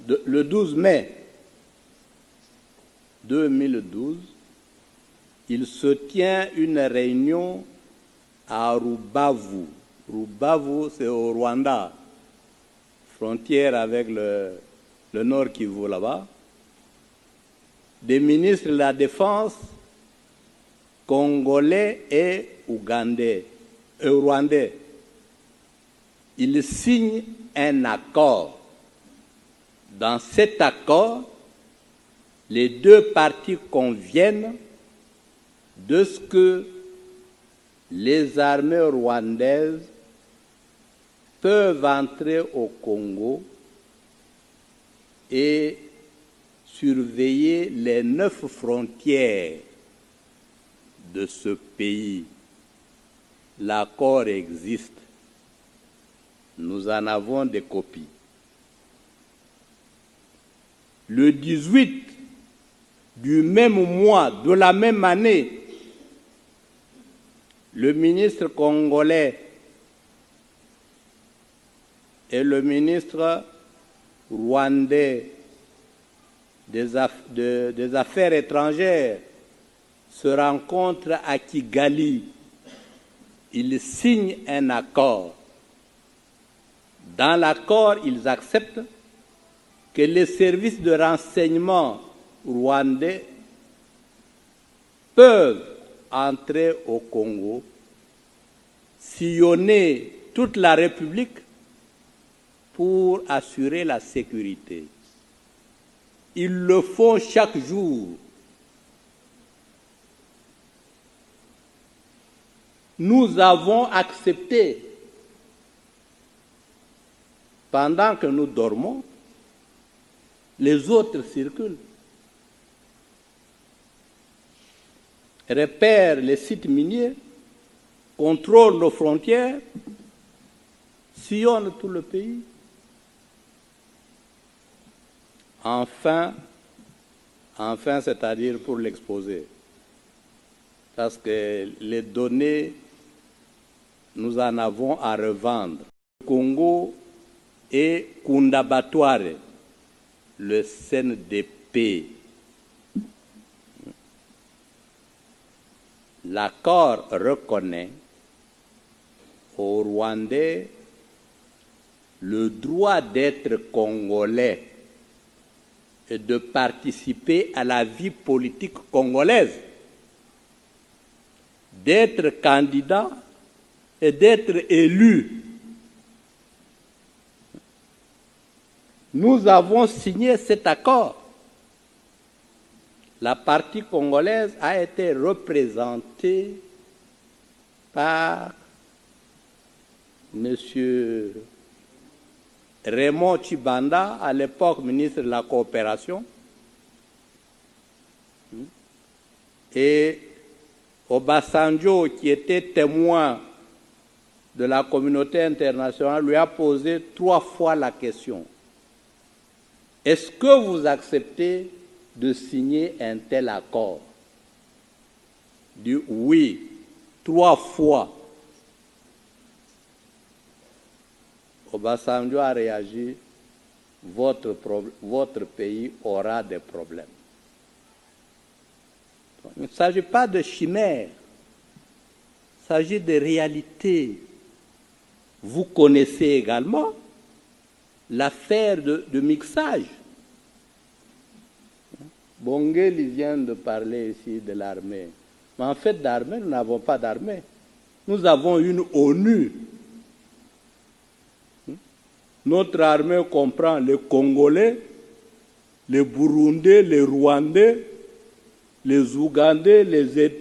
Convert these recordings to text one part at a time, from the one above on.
le 12 mai 2012, il se tient une réunion à Rubavu. Rubavu, c'est au Rwanda, frontière avec le Nord Kivu là-bas, des ministres de la Défense congolais et rwandais. Ils signent un accord. Dans cet accord, les deux parties conviennent de ce que les armées rwandaises peuvent entrer au Congo et surveiller les 9 frontières de ce pays. L'accord existe. Nous en avons des copies. Le 18 du même mois, de la même année, le ministre congolais et le ministre rwandais des Affaires étrangères se rencontrent à Kigali. Ils signent un accord. Dans l'accord, ils acceptent que les services de renseignement rwandais peuvent entrer au Congo, sillonner toute la République pour assurer la sécurité. Ils le font chaque jour. Nous avons accepté, pendant que nous dormons, les autres circulent, repèrent les sites miniers, contrôlent nos frontières, sillonnent tout le pays. Enfin, c'est-à-dire pour l'exposer, parce que les données, nous en avons à revendre. Le Congo et Kundabatware, le CNDP. L'accord reconnaît aux Rwandais le droit d'être congolais et de participer à la vie politique congolaise, d'être candidat et d'être élu. Nous avons signé cet accord. La partie congolaise a été représentée par M. Raymond Tshibanda, à l'époque ministre de la Coopération, et Obasanjo, qui était témoin de la communauté internationale, lui a posé 3 fois la question. Est-ce que vous acceptez de signer un tel accord? Il dit oui, 3 fois. Obasanjo a réagi, votre pays aura des problèmes. Il ne s'agit pas de chimère, il s'agit de réalité. Vous connaissez également l'affaire de mixage. Bongeli vient de parler ici de l'armée. Mais en fait, d'armée, nous n'avons pas d'armée. Nous avons une ONU. Notre armée comprend les Congolais, les Burundais, les Rwandais, les Ougandais, les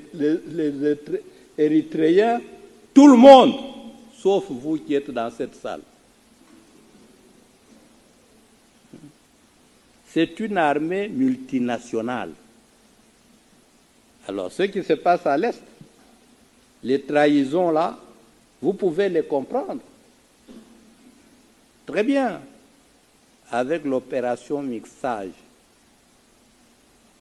Érythréens, tout le monde, sauf vous qui êtes dans cette salle. C'est une armée multinationale. Alors, ce qui se passe à l'Est, les trahisons là, vous pouvez les comprendre. Très bien, avec l'opération mixage.